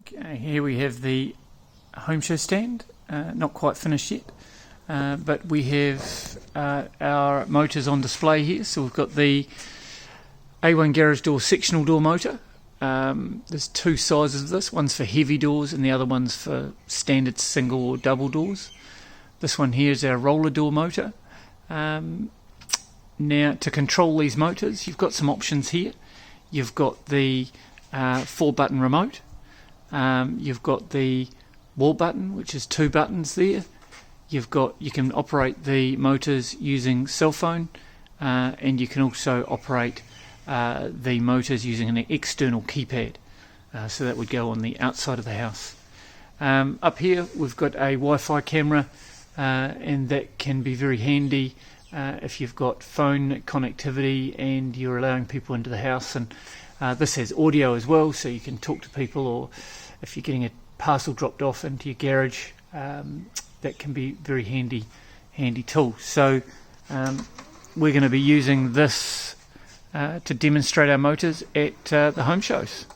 Here we have the home show stand, not quite finished yet, but we have our motors on display here. So we've got the A1 garage door sectional door motor. There's two sizes of this. One's for heavy doors and the other one's for standard single or double doors. This one here is our roller door motor. Now, to control these motors, you've got some options here. You've got the 4-button remote. You've got the wall button, which is 2 buttons there. You can operate the motors using cell phone, and you can also operate the motors using an external keypad. So that would go on the outside of the house. Up here, we've got a Wi-Fi camera, and that can be very handy if you've got phone connectivity and you're allowing people into the house. And this has audio as well, so you can talk to people, or if you're getting a parcel dropped off into your garage, that can be very handy tool. So we're going to be using this to demonstrate our motors at the home shows.